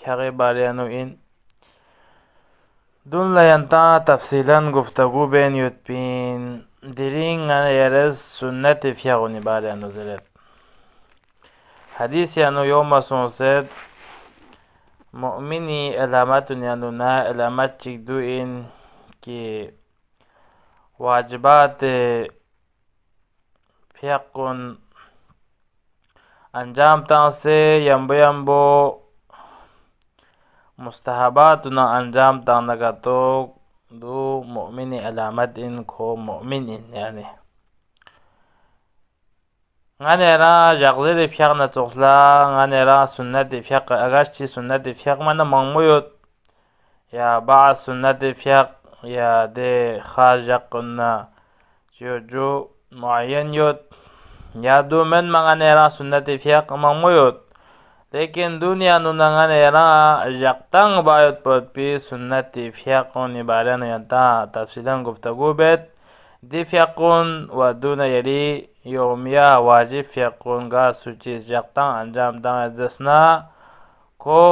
फियागे बारियानो इन دون لا ينطع تفصيلا گفتگو بين يتبين ديرين يرز سنة فيغني باري انو زرد حديث يانو يوم سنسد مؤمني علامات يانو نا علامات چكدو ان كي واجبات فيغن انجام تانسي يمبو يمبو مستحباتنا انجام تانگا تو دو مؤمن علامت ان کو مؤمن ان يعني غنيرا جغزل فيغنا توخلا غنيرا سنة فيغ اغاشتي سنة فيغ مانا مغمويوت يا بعض سنة فيغ يا دي خاجقنا جو معين يوت يا دو من غنيرا سنة فيغ مغمويوت लेकिन दुनिया नुनंगन एरा जक्तंग बायत पदपी सुन्नति फियाकुन इबारन यंता तफसीलन गुफ्तगू बेत दी फियाकुन व दुना यरी योमिया वाजिब फियाकुन गा सूची जक्तंग अंजाम दांग जसना को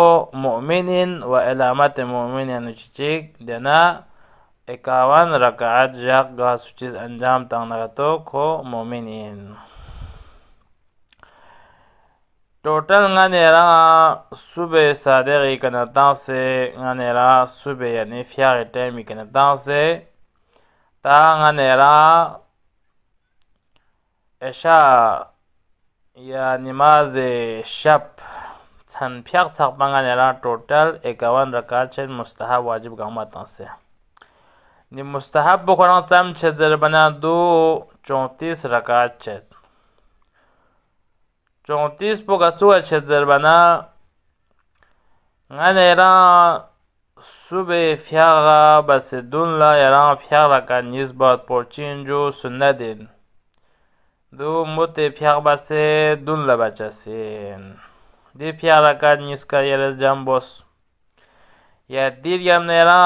मुमिनिन व इलामत मुमिनिन चिचिक देना 51 रकात जक गा सूची अंजाम दांग नगतो को मुमिनिन टोटल nganeरा सुबह सादेगी कनता से nganeरा सुबह यानी फियाग टाइम कनता से ता nganeरा ऐशा या नमाज शब छन फियाग छक nganeरा टोटल 51 रकात छन मुस्तहब वाजिब गमता से नि मुस्तहब बखरा चम छजर बना दो 34 रकात छन 34 पगचुआ छजरबना nganeरा सुबह फियागा बस दुनला यारा फियागा का निस्बत पोचिंजो सुन्नदिन दो मोते फियाग बसे दुनला बचासेन दे फियागा का निस्का यारा जंबोस या दीर यमनेरा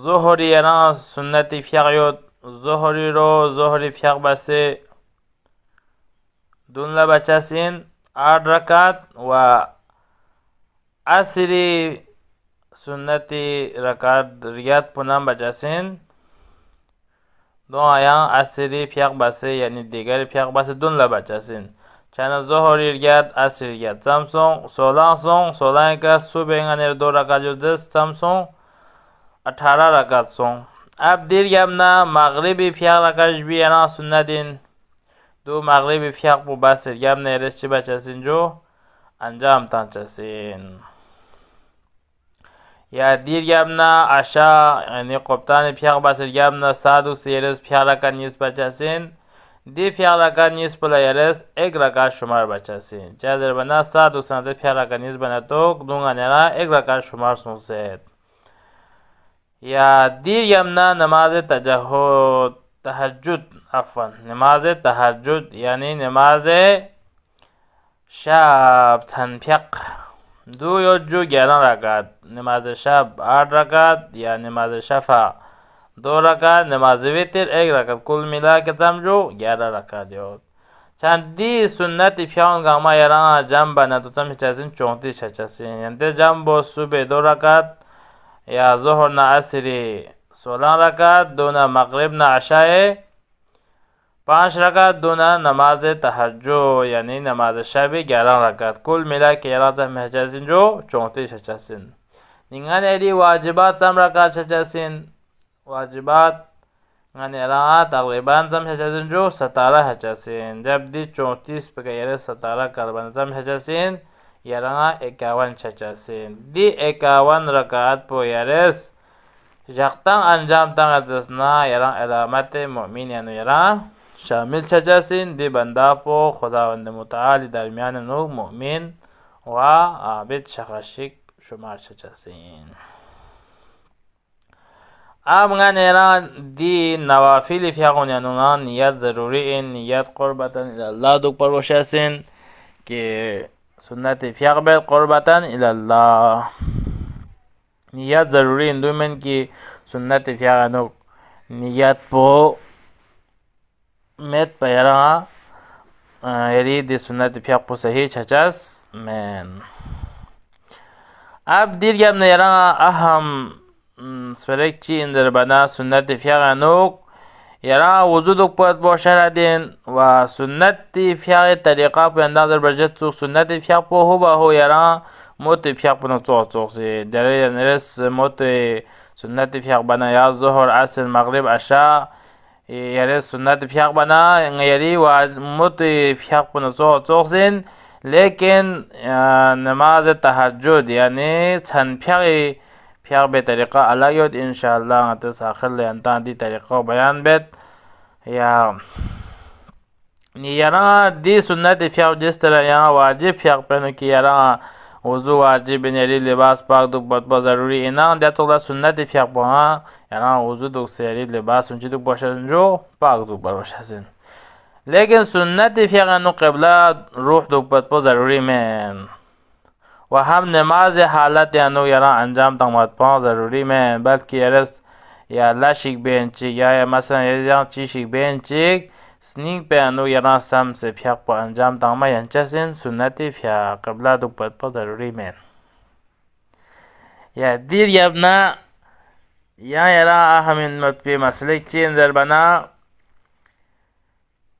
जोहरी यारा सुन्नति फियागयोत जोहरी रो जोहरी फियाग बसे दुनला बचासीन 8 रकात व असरी सुन्नती रकात रियात पुनम बचासीन दो आया असरी फियाक बसे यानी दिगर फियाक बसे दुनला बचासीन चाना जोहरी रियात असरी रियात समसों 16 का सुबह ने 2 रकात जो 10 समसों 18 रकात सों अब दिर यमना मगरिबी फियाक रकात भी याना सुन्नतिन दो मगरिबी फियाक बु बस यमने रेची बचासीन जो अंजाम तांचासीन या दीर यमना आशा यानी कप्तान फियाक बस यमना सादु सेरस फियाक का निस बचासीन दी फियाक का निस पला यरस 1 रकात शुमार बचासीन चादर बना सादु सनद फियाक का निस बना तो दूंगा नेरा 1 रकात शुमार सुनसेत या दीर यमना नमाज तहज्जुद अफन नमाज तहज्जुद यानी नमाज शब छनफिक दो योजो 11 रकात नमाज शब 8 रकात या नमाज शफा 2 रकात नमाज वितर 1 रकात कुल मिला के समझो 11 रकात यो चंदी सुन्नत फियान गामा यारा जम बना तो सम चासिन 34 छचासिन यंते जम बो सुबह 2 रकात या जोहर ना असरी 16 रकात दोना मगरिब ना अशाए 5 रकात दोना नमाज तहज्जुद यानी नमाज शब 11 रकात कुल मिला के 11 महजासिन जो 34 छचासिन निंगन एरी वाजिबात सम रकात छचासिन वाजिबात nganeरा तकरीबन सम छचासिन जो 17 छचासिन जब दी 34 पे के 17 करबन सम छचासिन यारा 51 छचासिन दी 51 रकात पो यारेस जक्तंग अंजाम तंग जसना यारा अलामत मुमिन यानी यारा शामिल छजासिन दी बंदा पो खुदावंद मुताली दरमियान नो मुमिन व आबिद शखाशिक शुमार छजासिन अब nganeरा दी नवाफिल फियागुन यानुना नियत जरूरी इन नियत कुर्बतन इल्लाह दुक परवशासिन के सुन्नत फियाग बे कुर्बतन इल्लाह नियत जरूरी इन दुमन की सुन्नत फियागुन नियत पो met payara يريد السنة في حق صحيح شجاس من अब दीर गैब ने यारा अहम स्परेक्ची इंदर बना सुन्नत फियागा नोक यारा वजूदुक पद बोशरा दिन व सुन्नत फियागे तरीका पे अंदाज़ बरजत सु सुन्नत फियाग पो हो बा हो यारा मोत फियाग पनो चोक से दरे नरस मोत सुन्नत फियाग बना या ज़ोहर असर मगरिब अशा यारे सुन्नत फियाग बना यारी व मोत फियाग पनो चोक से लेकिन नमाज तहज्जुद यानी छन फियाग बे तरीका अलग योद इंशाअल्लाह आते साखिर ले अंता दी तरीका बयान बेत या यारा दी सुन्नत फियाग जिस तरह यहाँ वाजिब फियाग पहनो की यारा वज़ू वाजिब यारी लिबास पाक दुख बहुत ज़रूरी इना देतोला सुन्नत फियाग पहा यारा वज़ू दुख से यारी लिबास उनची दुख बशर जो पाक दुख बरोशासिन लेकिन सुन्नत फियागानो क़िबला रूह दुखपत पो ज़रूरी में व हम नमाज हालत यानो यारा अंजाम तंगमत पो ज़रूरी में बल्कि यरस या ला शिक बेंचिक या मसलन या ची शिक बेंचिक स्निंग पे यानो यारा सम से फियाग पो अंजाम तंगमा यंचसिन सुन्नत फियाग क़िबला दुखपत पो ज़रूरी में या दीर यबना या यारा हमिन मत पे मसले चेंज बना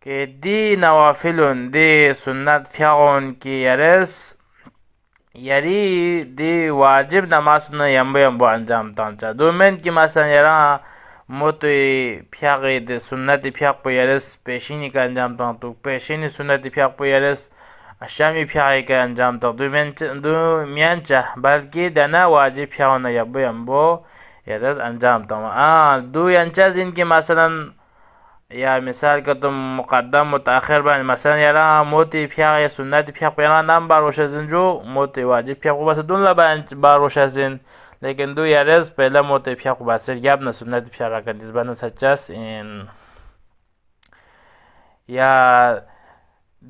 के दी नवाफिलुन दी सुन्नत फियागोन की यरस यारी दी वाजिब नमाज न यम्बो अंजाम तांचा दोमेन की मसन यारा मोतो फियागे दे सुन्नत फियाग पो यरस पेशिनी का अंजाम तां तो पेशिनी सुन्नत फियाग पो यरस अशामी फियागे का अंजाम तां दो मियांचा बल्कि दना वाजिब फियागो न यम्बो यरस अंजाम तां दो यंचा जिनकी मसलन या मिसाल का तुम मुक़द्दम मुताखिर बन मसलन यारा मोती फियाग या सुन्नत फियाग यारा नाम बारोशाजिन जो मोती वाजिब फियाग बस दुनला बारोशाजिन लेकिन दो यारस पहला मोती फियाग बस याब न सुन्नत फियाग का निस्बत सच्चास इन या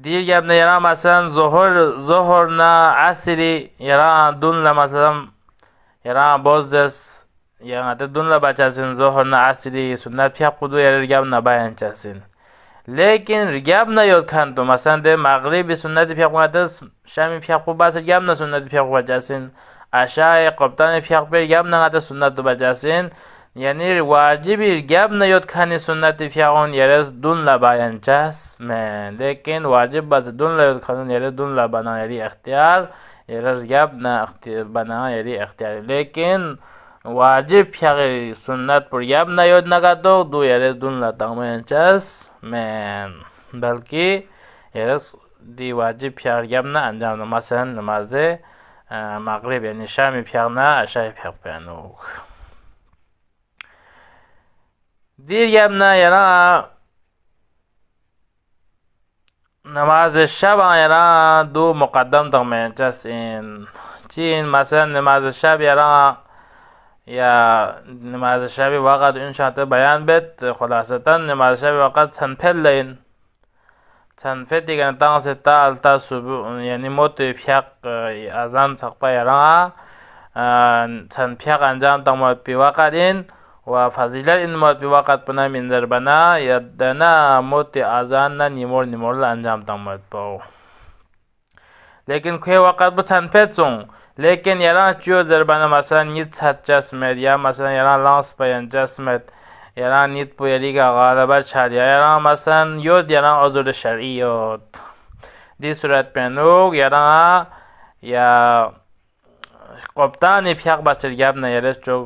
दीर याब न यारा मसलन ज़ोहर ना असरी यारा दुनला मसलन यारा बोज़स yang ate dunla bacasin zohor na asli sunnat fiaq kudu ya rigab na bayan chasin lekin rigab na yod kan to masan de maghribi sunnat fiaq kudu shami fiaq kudu bas rigab na sunnat fiaq kudu bacasin asha qabtan fiaq pe rigab na ate sunnat tu bacasin yani wajibi rigab na yod kani sunnat fiaqon yares dunla bayan chas men lekin wajib bas dunla yod kanun yares dunla bana yari ikhtiyar yares rigab na bana yari ikhtiyar lekin वाजिब फियागे सुन्नत पर याब ना योद नगा तो दो यारे दुन लाता में चस में बल्कि यारे दी वाजिब फियाग याब ना अंजाम ना मसलन नमाज़े मगरिब यानी शामी फियाग ना अशाई फियाग पेनो दीर याब ना यारा नमाज शब यारा दो मुक़द्दम तक में चस इन चीन मसलन नमाज शब यारा या नमाज शब वक़्त इंशाअल्लाह बयान बेत खुलासतन नमाज शब वक़्त सनफेल लेन सनफेती का तांग से ताल ता सुबह यानी मोत फियाक अजान सकता यारा सनफियाक अंजाम तक मोत पी वक़्त इन व फजीलत इन मोत पी वक़्त पना मिंजर बना यदना मोत अजान ना निमोर ला अंजाम तक मोत पाओ लेकिन खे वक़्त पर सनफेत सों लेकिन यारा चो जरबाना मसलन नित सच्चास में या मसलन यारा लांस पयंचास में यारा नित पुयरी का गालबा छाड़ यारा मसलन योद यारा अज़ुर शरीयत दी सूरत पे लोग यारा या कप्तान फियाग बचर याब न यारे चो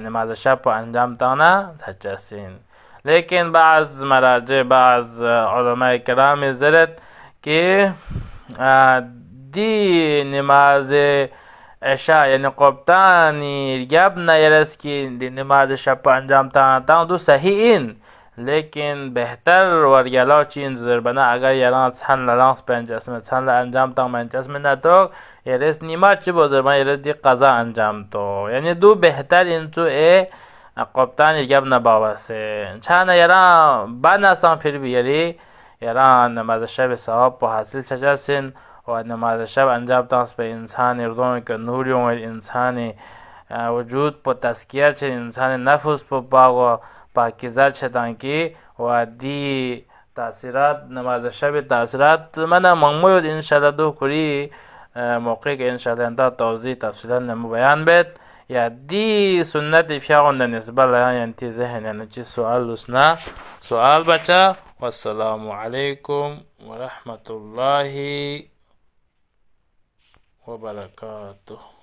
नमाज शब अंजाम ताना सच्चासिन लेकिन बाज़ मराजे बाज़ उलमा किराम ज़रत के दी नमाज ऐशा यानी कप्तानी याब न यरस की नमाज शब अंजाम ताना दो सही इन लेकिन बेहतर और याला चीन ज़रबना अगर यारा छन लांस पेंचस में छन अंजाम ताना पेंचस में ना तो यरस निमा चिबो ज़रबना यरस दी कज़ा अंजाम तो यानी दो बेहतर इंचो ए कप्तान याब न बावा से छान यारा बाना सा फिर भी यारा नमाज शब सवाब को हासिल छजासिन और नमाज शब अंजाम तांस पे इंसान इर्दों के नूरियों और इंसान वजूद पर तस्किया छे इंसान नफ्स पर पागो पाकिज़ा छे ताकि वादी تأثیرات نماز شب تأثیرات من مغموید انشالله دو کری موقع که انشالله انتا توضیح تفصیلا نمو بیان بید یا دی سنت فیاغن نسبه لها ینتی ذهن یعنی چی سوال لسنا سوال بچه والسلام علیکم ورحمة الله وبركاته.